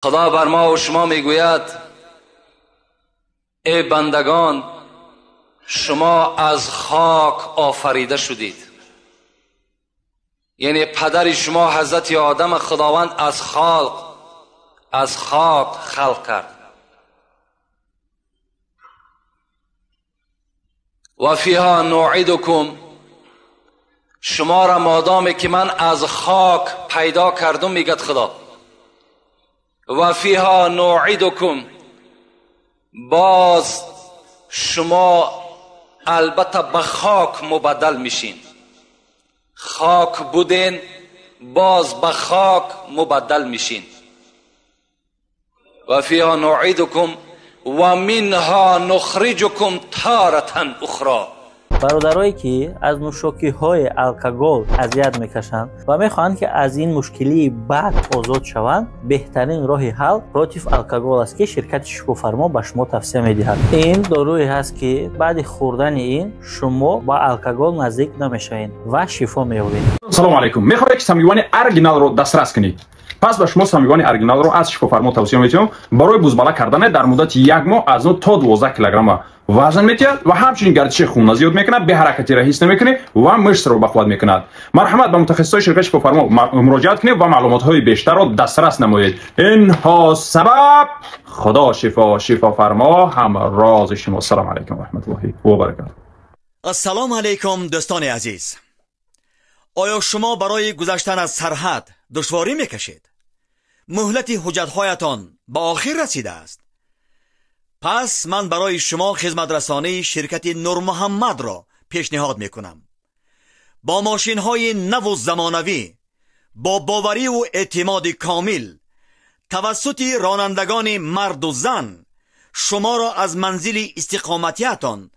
خدا بر ما و شما میگوید ای بندگان، شما از خاک آفریده شدید. یعنی پدر شما حضرت آدم خداوند از خاک خلق کرد. و فیها نوعدکم، شما را مادامی که من از خاک پیدا کردم، میگد خدا، و فیها نوعدکم، باز شما البته به خاک مبدل میشین. خاک بودین، باز به خاک مبدل میشین. و فیها نوعدکم و منها نخرجکم تارة اخرى. برادرایی که از نوشاکی های الکل اذیت میکشند و میخواهند که از این مشکلی بعد آزاد شوند، بهترین راه حل راتیف الکل است که شرکت شفافرما به شما توصیه میدهد. این دارویی هست که بعد خوردن این شما با الکل نزدیک نمیشوید و شفا مییابید. سلام علیکم. میخواهید که سمیوان اورجینال رو دسترس کنید؟ پس به شما سمیوان اورجینال رو از شفافرما توصیه میکنم. برای بزباله کردن در مدت یک ماه از 9 تا 12 کیلوگرم وزن میتید و همچنین گردش خون زیاد میکنه، به حرکتی را حس نمیکنه و مشت رو بخواد میکند. مرحمت به متخصصای شرکت شفافرما مراجعت کنید و معلومات های بیشتر را دسترس نمایید. اینها سبب خدا شفافرما هم راز شما. سلام علیکم و رحمت الله و برکاته. السلام علیکم دوستان عزیز. آیا شما برای گذشتن از سرحد دشواری میکشید؟ مهلت حجت‌هایتان به آخر رسیده است؟ پس من برای شما خدمت رسانه شرکت نور محمد را پیشنهاد میکنم. با ماشین های نو و زمانوی، با باوری و اعتماد کامل، توسط رانندگان مرد و زن، شما را از منزل استقامتیتان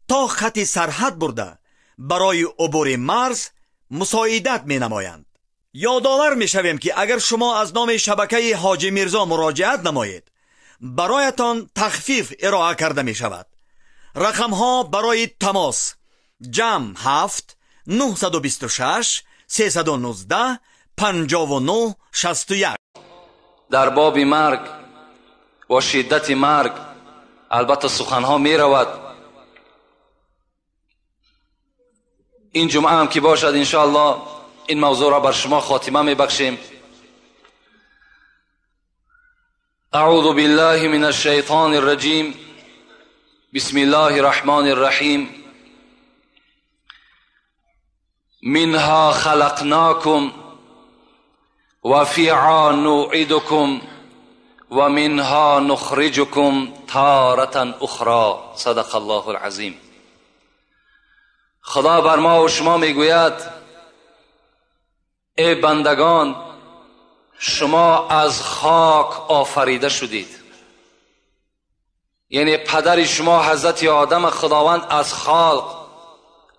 تا خط سرحد برده برای عبور مرز مساعدت می نمایند. یادآور می شویم که اگر شما از نام شبکه حاجی میرزا مراجعت نمایید، برایتان تخفیف ارائه کرده می شود. رقم ها برای تماس: جمع 7 926 319 59 61. در باب مرگ و شدت مرگ البته سخنها می رود. این جمعه هم که باشد انشاءالله این موضوع را بر شما خاتمه می بخشیم. اعوذ بالله من الشیطان الرجیم. بسم الله الرحمن الرحیم. منها خلقناکم و فیها نوعدکم و منها نخرجکم تارة اخرى. صدق الله العظیم. خدا بر ما و شما میگوید ای بندگان، شما از خاک آفریده شدید. یعنی پدر شما حضرت آدم خداوند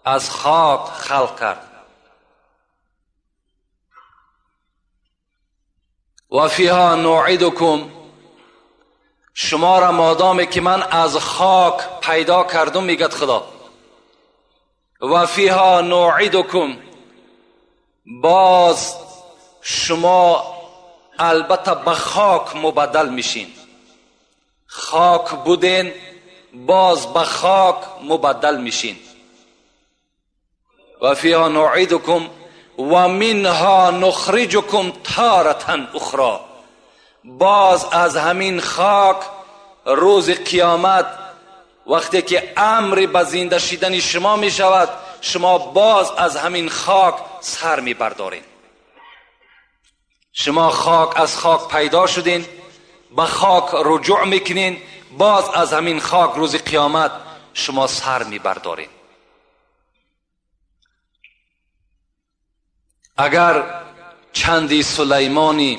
از خاک خلق کرد. و فیها نوعدکم، شما را مادامی که من از خاک پیدا کردم، میگد خدا، و فیها نوعدکم، باز شما البته به خاک مبدل میشین. خاک بودین، باز به خاک مبدل میشین. و فیها نوعدکم و منها نخرجکم تارة اخرى، باز از همین خاک روز قیامت وقتی که امر به زنده شدن شما می شود، شما باز از همین خاک سر می بردارین. شما از خاک پیدا شدین، به خاک رجوع میکنین، باز از همین خاک روز قیامت شما سر می بردارین. اگر چندی سلیمانی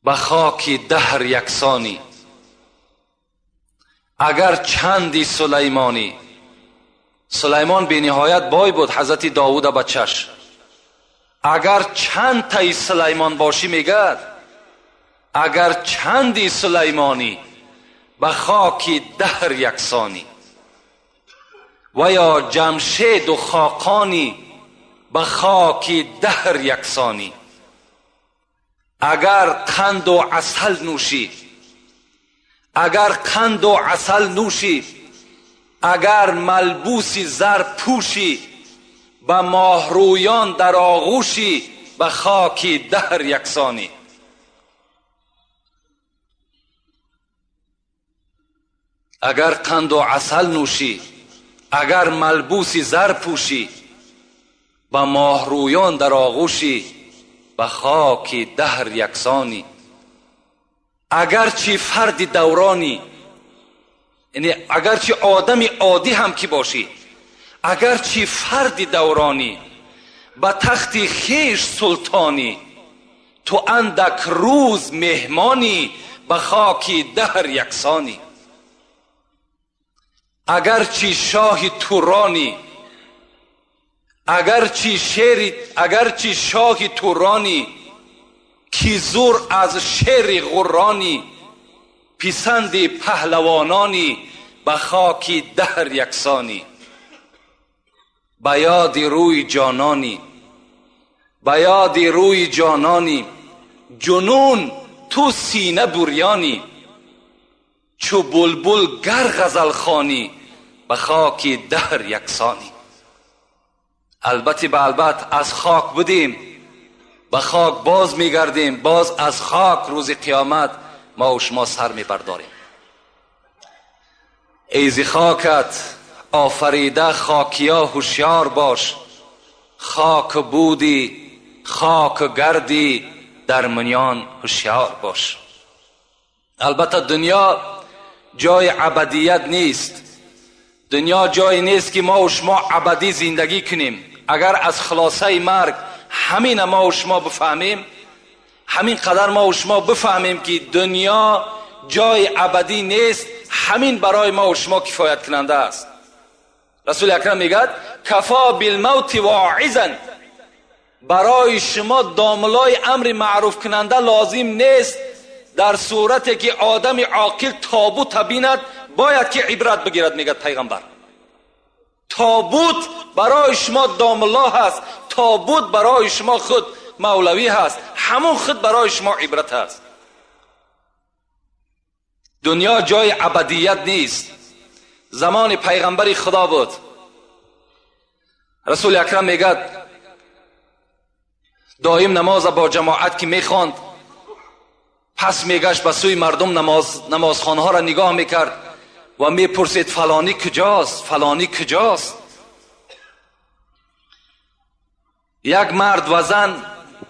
به خاک دهر یکسانی، اگر چندی سلیمان بی نهایت بای بود، حضرت داوود بچش، اگر چند تای سلیمان باشی، میگه اگر چندی سلیمانی به خاک دهر یکسانی، و یا جمشید و خاقانی به خاک دهر یکسانی، اگر قند و عسل نوشی، اگر قند و عسل نوشی، اگر ملبوسی زر پوشی، به ماهرویان در آغوشی، به خاکی دهر یکسانی. اگر قند و عسل نوشی، اگر ملبوسی زر پوشی، به ماهرویان در آغوشی، به خاکی دهر یکسانی. اگرچه فرد دورانی، یعنی اگرچه آدم عادی هم که باشی، اگرچه فرد دورانی، به تخت خیش سلطانی، تو اندک روز مهمانی، به خاکی دهر یکسانی. اگرچه شاه تورانی، اگرچه شاه تورانی، کی زور از شیر غرانی، پسند پهلوانانی، به خاکی دهر یکسانی. به یاد روی جانانی، به یاد روی جانانی، جنون تو سینه بریانی، چو بلبل گر غزل خوانی، به خاکی دهر یکسانی. البته به البته از خاک بودیم، به خاک باز میگردیم، باز از خاک روز قیامت ما و شما سر میبرداریم. ایز خاکت آفریده خاکیا هوشیار باش، خاک بودی خاک گردی در منیان هوشیار باش. البته دنیا جای ابدیت نیست، دنیا جای نیست که ما و شما ابدی زندگی کنیم. اگر از خلاصه مرگ همین ما و شما بفهمیم، همین قدر ما و شما بفهمیم که دنیا جای ابدی نیست، همین برای ما و شما کفایت کننده است. رسول اکرم میگه کفا بالموت واعظا، برای شما داملای امر معروف کننده لازم نیست. در صورتی که آدم عاقل تابوت بیند باید که عبرت بگیرد. میگه پیغمبر تابوت برای شما داملا هست، تابوت برای شما خود مولوی هست، همون خود برای شما عبرت هست. دنیا جای ابدیت نیست. زمان پیغمبر خدا بود، رسول اکرم میگه دائم نماز با جماعت که میخواند، پس میگشت به سوی مردم نمازخانه ها را نگاه میکرد و میپرسید فلانی کجاست، فلانی کجاست. یک مرد و زن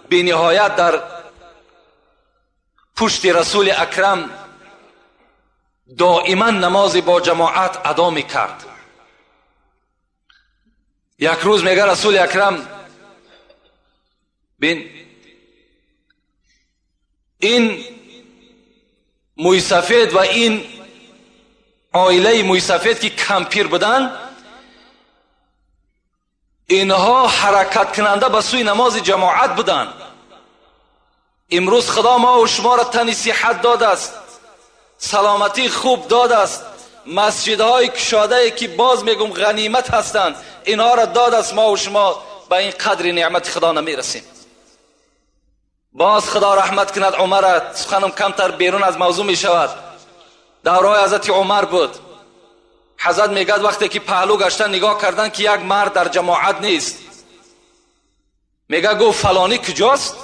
بی نهایت در پشت رسول اکرم دائما نماز با جماعت ادا میکرد. یک روز میگه رسول اکرم بین این موی سفید و این عائله موی سفید که کمپیر بودن، اینها حرکت کننده به سوی نماز جماعت بودن. امروز خدا ما و شما را تن صحت داده است، سلامتی خوب داده است، مسجدهای کشاده که باز میگم غنیمت هستند، اینها را داده است. ما و شما به این قدر نعمت خدا نمیرسیم. باز خدا رحمت کند عمر، سخنم کمتر بیرون از موضوع می شود. دورای حضرت عمر بود. حضرت میگه وقتی که پهلو گشتن نگاه کردن که یک مرد در جماعت نیست، میگه گفت فلانی کجاست؟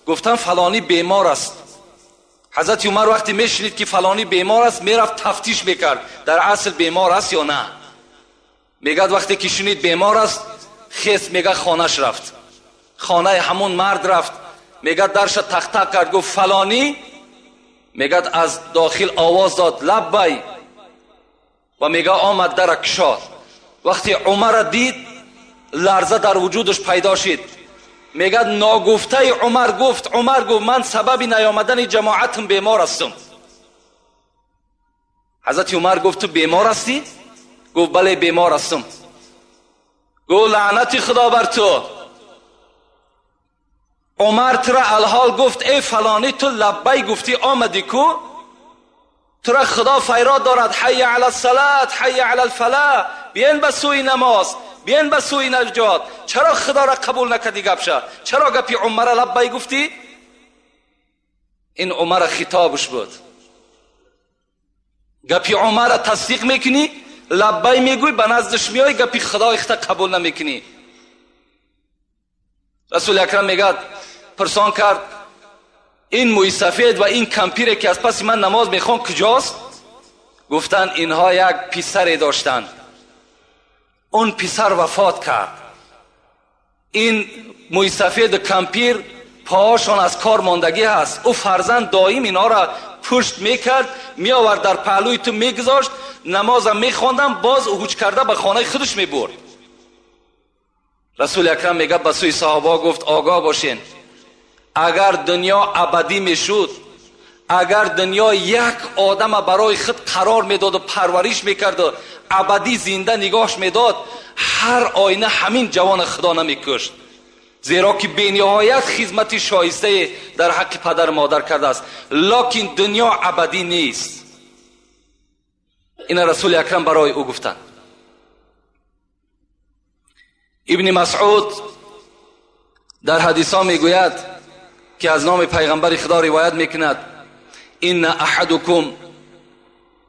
گفتن فلانی بیمار است. حضرت عمر وقتی میشنید که فلانی بیمار است میرفت تفتیش میکرد در اصل بیمار است یا نه. میگه وقتی که شنید بیمار است خیست، میگه خانهش رفت، خانه همون مرد رفت، میگه درش تق تق کرد، گفت فلانی؟ میگه از داخل آواز داد لبی، و میگه آمد در کشاد. وقتی عمر دید لرزه در وجودش پیدا شد. میگه ناگفته عمر گفت من سبب نیامدن جماعتم بیمار هستم. حضرت عمر گفت تو بیمار هستی؟ گفت بله بیمار هستم. گفت لعنت خدا بر تو. عمر ترا الحال گفت ای فلانی تو لبی گفتی آمدی کو؟ ترا خدا فیراد دارد حی علی الصلاة حی علی الفلاح، بیاین به سوی نماز، بیاین به سوی نجات. چرا خدا را قبول نکردی گپشه؟ چرا گپی عمر لبی گفتی؟ این عمر خطابش بود. گپی عمر تصدیق میکنی، لبای میگوی، به نزدش میای، گپی خدا اختا قبول نمیکنی. رسول اکرم میگه پرسان کرد این موی سفید و این کمپیره که از پس من نماز میخوام کجاست؟ گفتن اینها یک پسر داشتن، اون پسر وفات کرد. این موی سفید کمپیر پاهاشون از کار ماندگی هست. او فرزند دائم اینا را پشت میکرد، میآورد در پهلوی تو میگذاشت، نمازم میخواندم، باز هوچ کرده به خانه خودش میبرد. رسول اکرم میگه به سوی صحابه گفت آگاه باشین، اگر دنیا ابدی میشد، اگر دنیا یک آدم برای خود قرار میداد و پرورش میکرد و ابدی زنده نگاهش میداد، هر آینه همین جوان خدا نمیکشت، زیرا که بینهایت خدمت شایسته در حق پدر مادر کرده است. لکن دنیا ابدی نیست. این رسول اکرم برای او گفتند. ابن مسعود در حدیثا میگوید که از نام پیغمبر خدا روایت میکند ان احدکم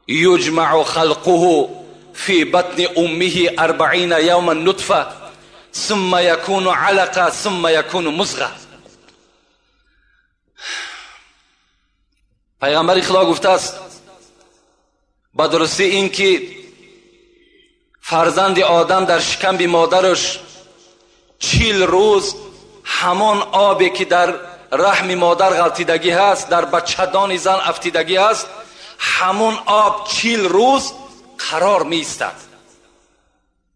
یجمع خلقه فی بطن امه 40 یوما نطفه ثم یکون علقه ثم یکون مضغه. پیغمبر خدا گفته است به درستی این که فرزند آدم در شکم مادرش 40 روز همان آبی که در رحم مادر غلطیدگی هست، در بچه‌دان زن افتیدگی هست، همون آب 40 روز قرار می ایستد،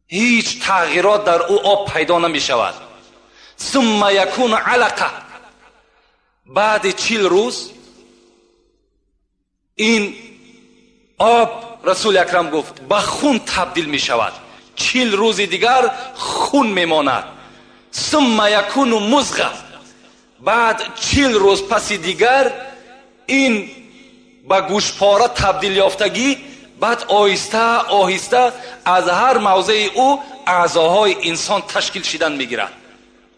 هیچ تغییرات در او آب پیدا نمی شود. ثم یکون علقه، بعد 40 روز این آب رسول اکرم گفت به خون تبدیل می شود. 40 روز دیگر خون می ماند. ثم یکون مضغه، بعد 40 روز پس دیگر این به گوشپاره تبدیل یافتگی، بعد آهسته آهسته از هر موضع او اعضاهای انسان تشکیل شدن میگیرد.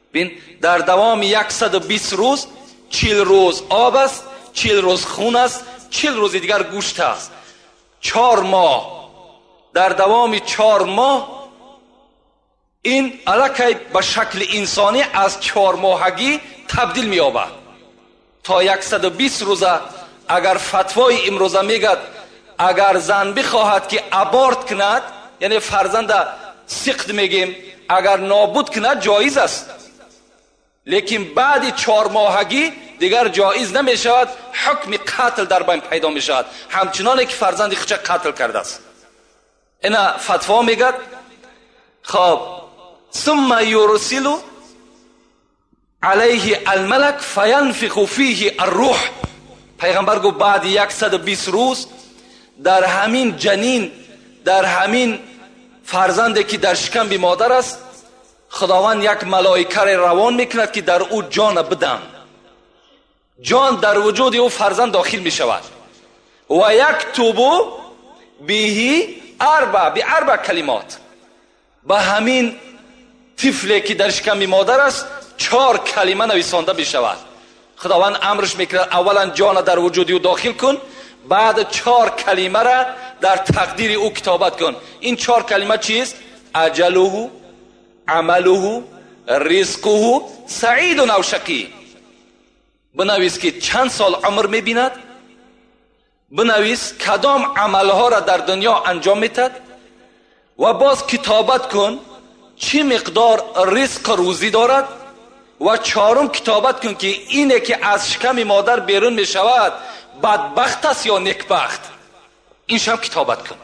ببین در دوام 120 روز 40 روز آب است، 40 روز خون است، 40 روز دیگر گوشت است. 4 ماه، در دوام 4 ماه این الکی به شکل انسانی از 4 ماهگی تبدیل می‌یابد تا 120 روزه. اگر فتوای امروزه میگد اگر زن بخواهد که ابورت کند، یعنی فرزند سقط میگیم، اگر نابود کند جایز است، لیکن بعد 4 ماهگی دیگر جایز نمی شود، حکم قتل در بین پیدا می شود، همچنان که فرزند خودش قتل کرده است. اینا فتوا میگد. خب ثم یرسل علیه الملک فینفخ فیه الروح. پیغمبر گفت بعد 120 روز در همین جنین، در همین فرزندی که در شکم مادر است، خداوند یک ملائکه روان میکند که در او جان بدن. جان در وجود او فرزند داخل می شود و یکتب به اربع کلمات. به همین طفلی که در شکم مادر است 4 کلمه نویسانده می شود. خداوند امرش میکند اولا جان در وجود او داخل کن، بعد 4 کلمه را در تقدیر او کتابت کن. این 4 کلمه چیست؟ اجله، عمله، رزقه، سعید و شقی. بنویس که چند سال عمر میبیند، بنویس کدام عملها را در دنیا انجام میتد و باز کتابت کن چه مقدار رزق روزی دارد و 4م کتابت کن که اینه که از شکم مادر بیرون میشود بدبخت است یا نیکبخت. این شم کتابت کن.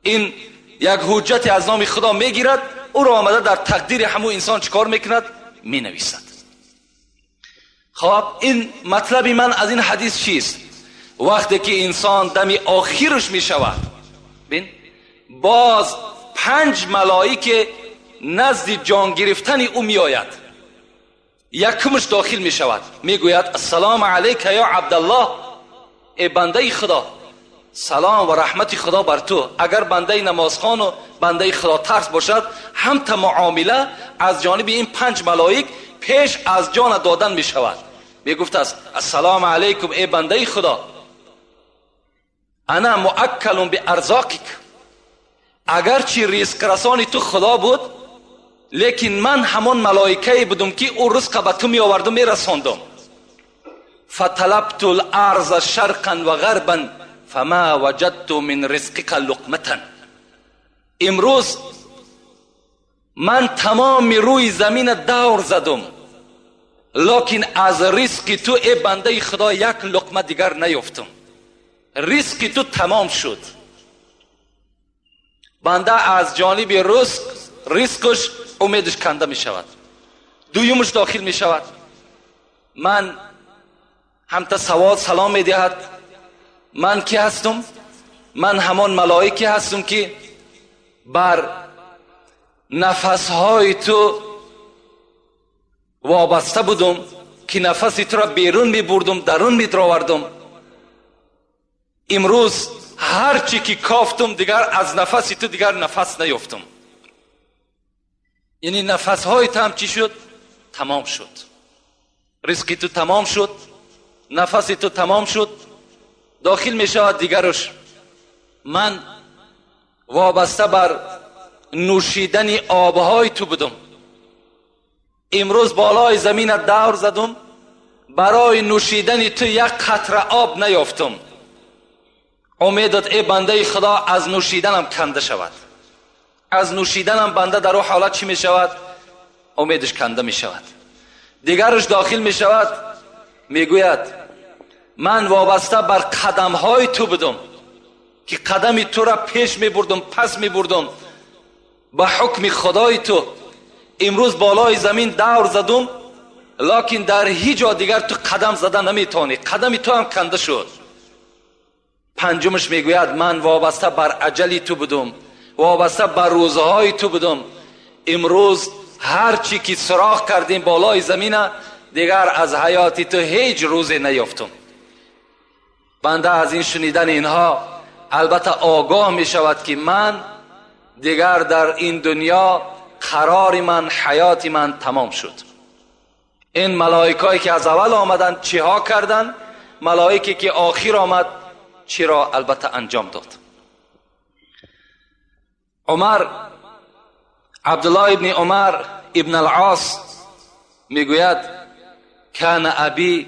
این یک حجت از نام خدا میگیرد، او را آمده در تقدیر همون انسان چکار میکند؟ مینویسد. خب این مطلب من از این حدیث چیست؟ وقتی که انسان دم آخرش می شود، بین باز 5 ملائکه نزد جان گرفتن او می آید. یکمش داخل می شود، می گوید السلام علیک یا عبدالله، ای بنده خدا، سلام و رحمت خدا بر تو. اگر بنده نمازخوان و بنده خدا ترس باشد، هم تا معامله از جانب این 5 ملائک پیش از جان دادن می شود. میگفت است السلام علیکم ای بنده خدا، انا مؤکل به ارزاقک، اگرچه رزق رسانی تو خدا بود لیکن من همون ملائکه بودم که او رزق به تو می آوردم می رساندم. فطلبت الارض شرقا و غربا فما وجدت من رزقک لقمه. امروز من تمام روی زمین دور زدم لیکن از رزق تو ای بنده خدا یک لقمه دیگر نیافتم. رزق تو تمام شد. بنده از جانب رزقش امیدش کنده می شود، دویمش داخل می شود. من همتا سوال سلام می دهد، من کی هستم؟ من همان ملائکی هستم که بر نفسهای تو وابسته بودم که نفسی تو را بیرون می بردم، درون می دراوردم. امروز هرچی که کافتم دیگر از نفسی تو دیگر نفس نیافتم. یعنی نفسهای تو هم چی شد؟ تمام شد. رزق تو تمام شد، نفس تو تمام شد. داخل می شود دیگرش من وابسته بر نوشیدن آبهای تو بودم، امروز بالای زمین دور زدم، برای نوشیدن تو یک قطره آب نیافتم. امیدت ای بنده خدا از نوشیدنم کنده شود. از نوشیدنم بنده در او حالت چی می شود؟ امیدش کنده می شود. دیگرش داخل می شود می گوید من وابسته بر قدم های تو بودم که قدم تو را پیش می بردم پس می بردم به حکم خدای تو. امروز بالای زمین دور زدم لیکن در هیچ جا دیگر تو قدم زده نمی توانی، قدم تو هم کنده شد. پنجمش می گوید من وابسته بر اجل تو بودم، وابسته بر روزهای تو بودم. امروز هرچی که سراغ کردیم بالای زمین دیگر از حیاتی تو هیچ روزی نیافتم. بنده از این شنیدن اینها البته آگاه می شود که من دیگر در این دنیا قرار من، حیات من تمام شد. این ملائکایی که از اول آمدن چی ها کردن؟ ملائکی که آخر آمد چی را البته انجام داد. عبدالله ابن عمر ابن العاص میگوید کان ابی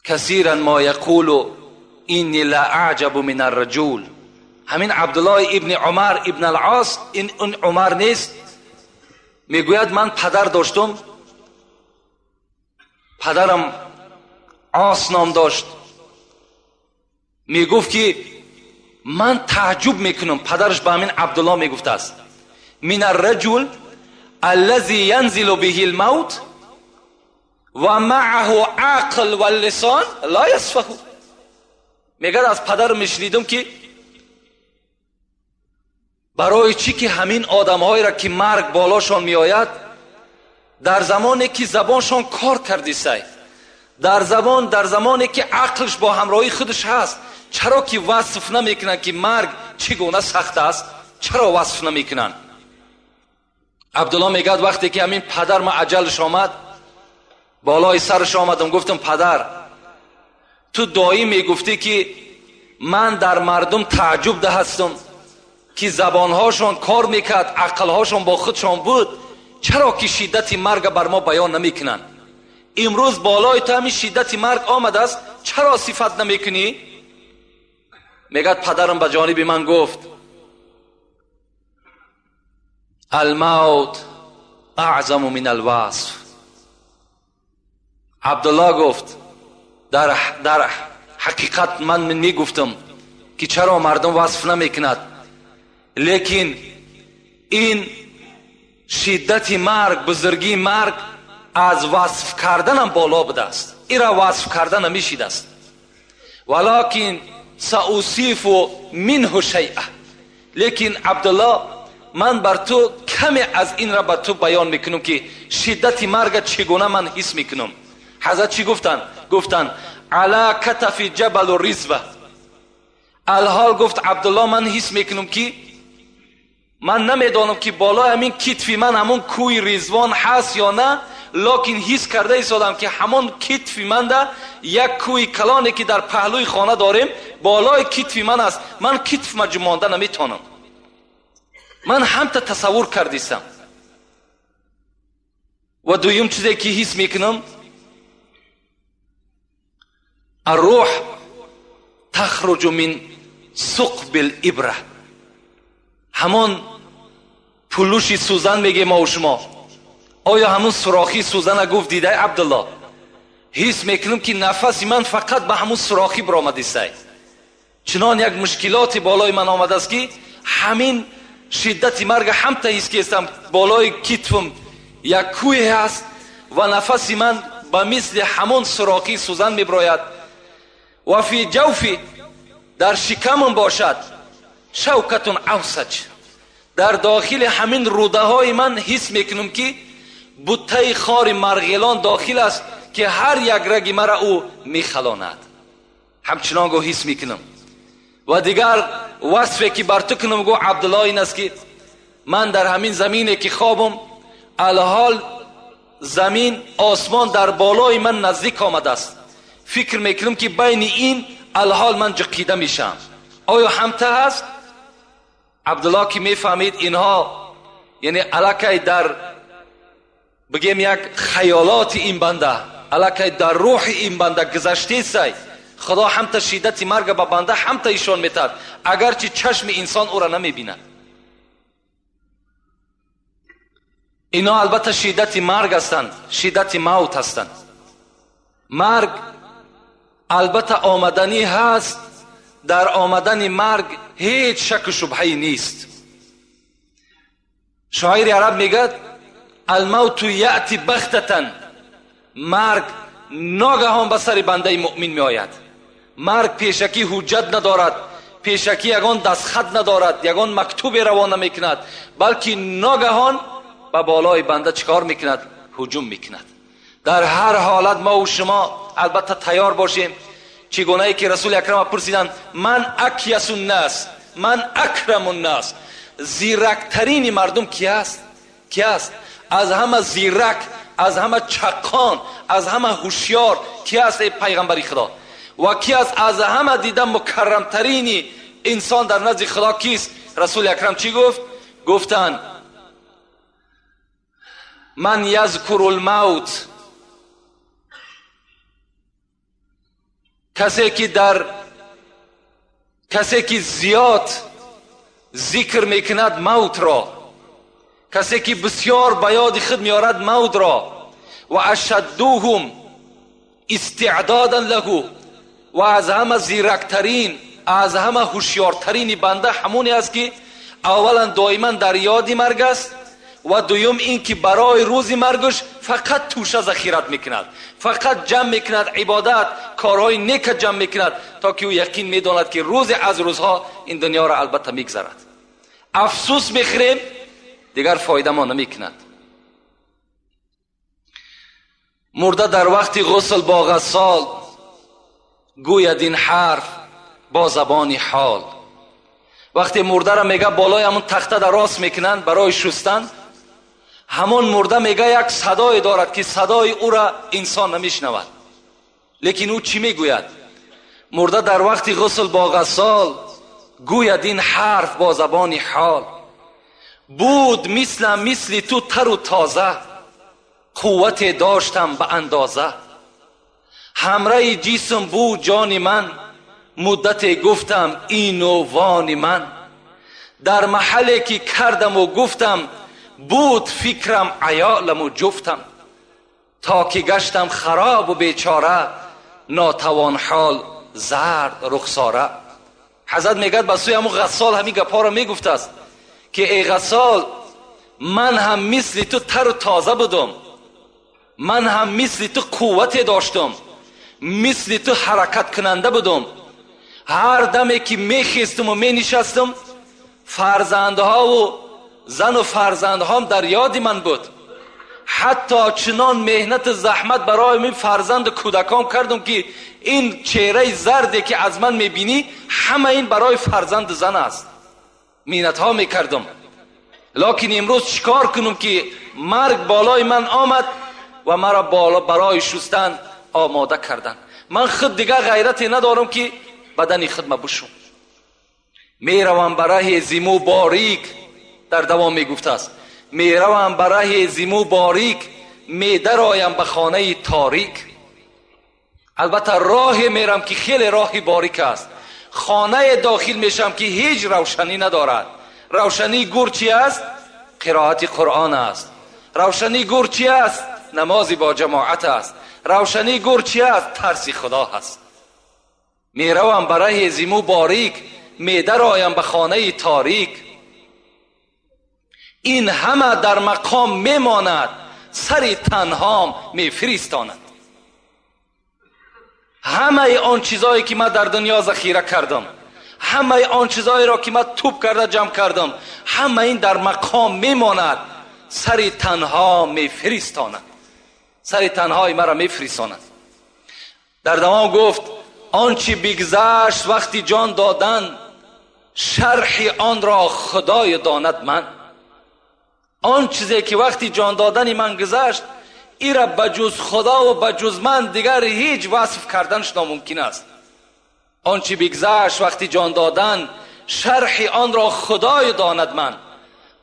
کثیرا ما یقول اینی لا اعجب من الرجل. همین عبدالله ابن عمر ابن العاص، این عمر نیست، میگوید من پدر داشتم، پدرم عاص نام داشت. میگفت که من تعجب میکنم، پدرش به همین عبدالله میگفت است من الرجل الذي ينزل به الموت و معه عقل و لسان لا يصفه. میگه از پدر میشنیدم که برای چی که همین آدمهایی را که مرگ بالاشان میآید در زمانی که زبانشان کار کردی سای، در زمانی که عقلش با همراهی خودش هست، چرا که وصف نمیکنن که مرگ چگونه سخت است؟ چرا وصف نمیکنن؟ عبدالله میگه وقتی که همین پدر ما اجلش آمد بالای سرش آمدم، گفتم پدر تو دایی میگفتی که من در مردم تعجب ده هستم که زبانهاشون کار میکرد، عقلهاشون با خودشون بود، چرا که شدت مرگ بر ما بیان نمیکنن؟ امروز بالای تو همین شدت مرگ آمد است، چرا صفت نمیکنی؟ میگه پدرم به جانب من گفت الموت اعظم من الوصف. عبدالله گفت در حقیقت من میگفتم که چرا مردم وصف نمیکند، لیکن این شدت مرگ، بزرگی مرگ از وصف کردنم بالا بوده است، این را وصف کردن نمیشید است. ولکن سأوصف منه شیئا، لیکن عبدالله من بر تو کمی از این را بر تو بیان میکنم که شدت مرگ چگونه من حس میکنم. حضرت چی گفتن علا کتف جبل و رزوه. الحال گفت عبدالله من حس میکنم که من نمیدانم که بالا همین کتفی من همون کوی رزوان هست یا نه، لکن حس کرده ایستادم که همان کتف من ده یک کوی کلانی که در پهلوی خانه داریم بالای کتف من است. من کتف ما جمانده نمیتونم. من همتا تصور کردیستم. و دویم چیزی که حس میکنم الروح تخرج من ثقب الابره، همان پلوش سوزن میگه ما و شما. آیا همون سوراخی سوزن گفت دیده عبدالله؟ حس میکنم که نفس من فقط به همون سوراخی برآمده است. چنان یک مشکلات بالای من آمده است که همین شدت مرگ همتا حس کردم. بالای کتفم یک کوه هست و نفس من به مثل همون سوراخی سوزن میبراید. و فی جوفی، در شکمم باشد، شوکتون اوسج، در داخل همین روده های من حس میکنم که بوته خار مرغلان داخل است که هر یک رگ مرا او میخلاند. همچنان گو حس میکنم. و دیگر وصفی که بر تو کنم گو عبدالله این است که من در همین زمینی که خوابم الحال زمین آسمان در بالای من نزدیک آمده است. فکر میکنم که بین این الحال من جقیده میشم. آیا همتا هست؟ عبدالله که میفهمید اینها یعنی الکی در بگیم یک خیالات این بنده، الکی در روح این بنده گذشته سای. خدا همتا شدت مرگ به بنده همتا ایشان میتد، اگرچه چشم انسان او را نمیبیند. اینا البته شدت مرگ هستند، شدت موت هستند. مرگ البته آمدنی هست، در آمدن مرگ هیچ شک و شبهه‌ای نیست. شاعر عرب میگه الموت یأتی بغتة، مرگ ناگهان به سر بنده مؤمن می آید. مرگ پیشکی حجت ندارد، پیشکی یگان دستخط ندارد، یگان مکتوب روان نمیکند، بلکه ناگهان به بالای بنده چکار میکند؟ هجوم میکند. در هر حالت ما و شما البته تیار باشیم. چگونه ای که رسول اکرم پرسیدند من اکیس الناس، من اکرم الناس، زیرکترین مردم کی است؟ کی است؟ از همه زیرک، از همه چقان، از همه هوشیار کی است ای پیغمبر خدا؟ و کی است از همه دیده مکرمترین انسان در نزد خدا کیست؟ رسول اکرم چی گفت؟ گفتند من یذکر الموت، کسی که زیاد ذکر میکند موت را، کسی که بسیار به یاد خود میارد موت را. و اشدوهم استعدادا له، و از همه زیرکترین، از همه هوشیارترین بنده همونی است که اولا دائما در یاد مرگ است و دوم این که برای روز مرگش فقط توشه ذخیرت میکند، فقط جمع میکند، عبادت کارهای نیک جمع میکند تا که او یقین میداند که روز از روزها این دنیا را البته میگذرد. افسوس میخوریم دیگر فایده ما نمیکند. مرده در وقت غسل با غسال گوید این حرف با زبان حال. وقتی مرده را میگه بالای همون تخته در راست میکنند برای شستن، همون مرده میگه یک صدای دارد که صدای او را انسان نمیشنود. لیکن او چی میگوید؟ مرده در وقت غسل با غسال گوید این حرف با زبان حال. بود مثل تو تر و تازه، قوت داشتم به اندازه. همراه جسم بود جان من، مدت گفتم این و وان من. در محلی که کردم و گفتم بود فکرم عیالم و جفتم. تا که گشتم خراب و بیچاره، ناتوان حال زرد رخساره. حضرت میگه به سوی همون غسال همین گپا را میگفت است که ای غسال من هم مثل تو تر و تازه بودم، من هم مثل تو قوت داشتم، مثل تو حرکت کننده بودم. هر دمی که میخیستم و مینشستم فرزندها و زن و فرزندهام در یاد من بود. حتی چنان مهنت زحمت برای من فرزند کودکام کردم که این چهره زردی که از من میبینی همه این برای فرزند زن است. مهنت ها میکردم. لکن امروز چیکار کنم که مرگ بالای من آمد و مرا بالا برای شستن آماده کردند. من خود دیگه غیرتی ندارم که بدن خود ما بشوم. میروم برای زیمو باریک، در دوام میگفته است میروم برای زیمو باریک، میدرایم به خانه تاریک. البته راه میرم که خیلی راه باریک است. خانه داخل میشم که هیچ روشنی ندارد. روشنی گور چی است؟ قرائت قرآن است. روشنی گور چی است؟ نمازی با جماعت است. روشنی گور چی است؟ ترس خدا است. میروم برای زیمو باریک، میدرایم به خانه تاریک. این همه در مقام میماند، سر تنهام میفرستاند. همه آن چیزایی که من در دنیا ذخیره کردم، همه آن چیزایی را که من توپ کرده جمع کردم، همه این در مقام میماند، سر تنها میفرستاند. سر تنهای مرا میفرستاند. در دوام گفت آنچه بگذشت وقتی جان دادن، شرح آن را خدای داند من. آن چیزی که وقتی جان دادن من گذشت، ای را بجز خدا و بجز من دیگر هیچ وصف کردنش ناممکن است. آنچه بگذشت وقتی جان دادن، شرح آن را خدای داند من.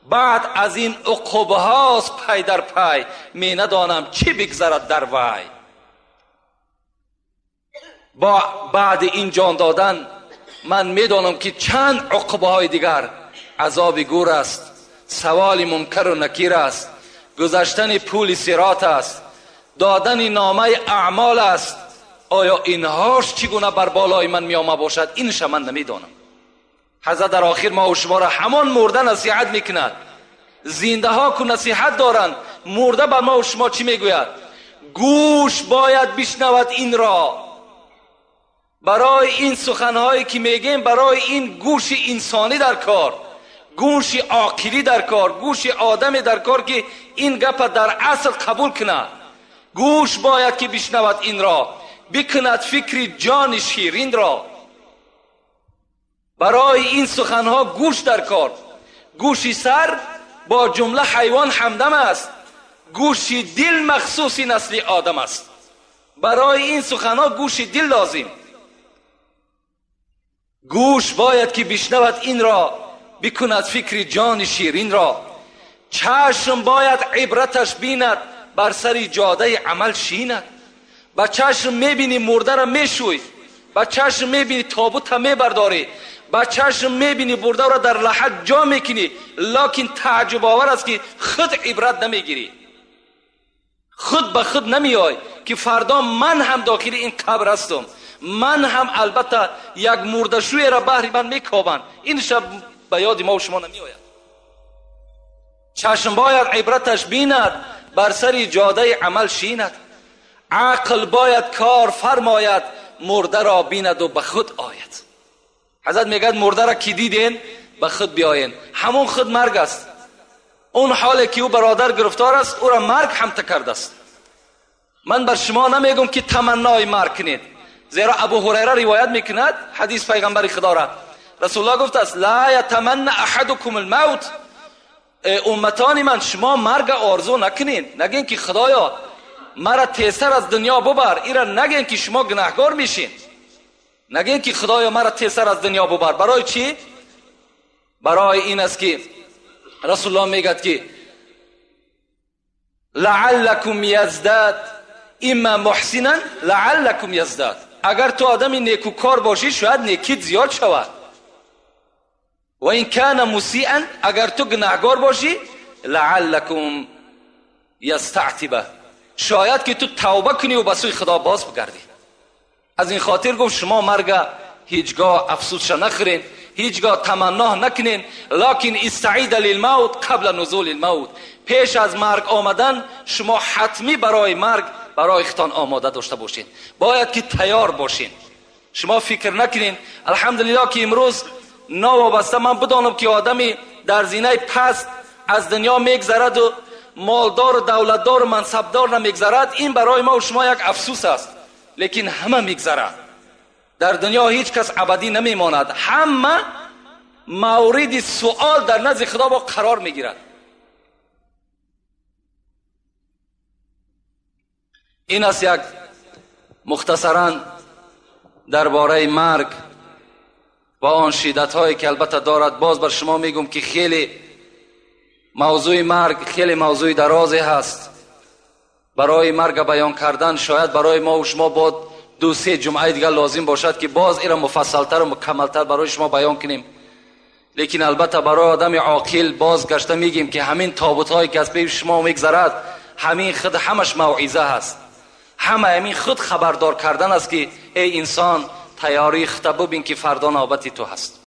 بعد از این عقوبه هاست پی در پی، می ندانم چی بگذرد در وی. با بعد این جان دادن من میدانم که چند عقوبه های دیگر، عذاب گور است، سوال منکر و نکیر است، گذشتن پول صراط است، دادن نامه اعمال است. آیا اینهاش چگونه بر بالای من میامه باشد؟ اینش من نمیدانم. حضرت در آخر ما و شما را همان مرده نصیحت میکند. زنده ها که نصیحت دارند، مرده بر ما و شما چی میگوید؟ گوش باید بشنود این را. برای این سخنهایی که میگیم، برای این گوش انسانی در کار، گوش عاقلی در کار، گوش آدمی در کار که این گپ در اصل قبول کنه. گوش باید که بشنود این را، بکند فکر جان شیرین را. برای این سخنها گوش در کار. گوش سر با جمله حیوان همدم است، گوش دل مخصوص نسل آدم است. برای این سخنها گوش دل لازم. گوش باید که بشنود این را، بکند فکر جان شیرین را. چشم باید عبرتش بیند، بر سر جاده عمل شیند. با چشم میبینی مرده را میشوی، با چشم میبینی تابوت را میبرداری، با چشم میبینی برده را در لحد جا میکنی، لکن تعجب آور است که خود عبرت نمیگیری. خود به خود نمیای که فردا من هم داخل این قبر هستم، من هم البته یک مردشوی را بهر من میکابند. این شب به یاد ما و شما نمیآید. چشم باید عبرتش بیند، بر سر جاده عمل شیند. عقل باید کار فرماید، مرده را بیند و به خود آید. حضرت میگه مرده را که دیدین به خود بیاین. همون خود مرگ است. اون حالی که او برادر گرفتار است، او را مرگ هم تکرده است. من بر شما نمیگم که تمنای مرگ کنید، زیرا ابو هریره روایت میکند، حدیث پیغمبر خدا را رسول الله گفته است لا یتمنى احدکم الموت. امتان من، شما مرگ آرزو نکنین. نگین که خدایا مرا تیزتر از دنیا ببر. ایرا نگین که شما گناهگار میشین. نگین که خدایا مرا تیزتر از دنیا ببر. برای چی؟ برای این است که رسول الله میگه که لعلکم یزداد، اما محسنا لعلکم یزداد. اگر تو آدمی نیکوکار باشی شاید نیکیت زیاد شود. و این کان مسیئا، اگر تو گناهگار باشی لعلکم یستعتبه، شاید که تو توبه کنی و به سوی خدا باز بگردی. از این خاطر گفت شما مرگ هیچگاه افسوسش نخورین، هیچگاه تمنا نکنین، لکن استعید للموت قبل نزول الموت. پیش از مرگ آمدن شما حتمی برای مرگ برای خودتان آماده داشته باشین. باید که تیار باشین. شما فکر نکنین الحمدلله که امروز نوابسته من بدانم که آدمی در زینه پست از دنیا میگذرد و مالدار و دولتدار و منصبدار نمیگذرد، این برای ما و شما یک افسوس است. لیکن همه میگذرد. در دنیا هیچ کس ابدی نمیماند. همه مورد سوال در نزد خدا با قرار میگیرد. این است یک مختصراً درباره مرگ و آن شدت هایی که البته دارد. باز بر شما میگم که خیلی موضوع مرگ خیلی موضوع درازی هست. برای مرگ بیان کردن شاید برای ما و شما با 2-3 جمعه دیگر لازم باشد که باز ایرا مفصلتر و مکملتر برای شما بیان کنیم. لیکن البته برای آدم عاقل باز گشته میگیم که همین تابوت هایی که از پی شما میگذرد همین خود همش موعظه هست، همین خود خبردار کردن است که ای انسان تیاری خطه ببین که فردا نوبت تو هست.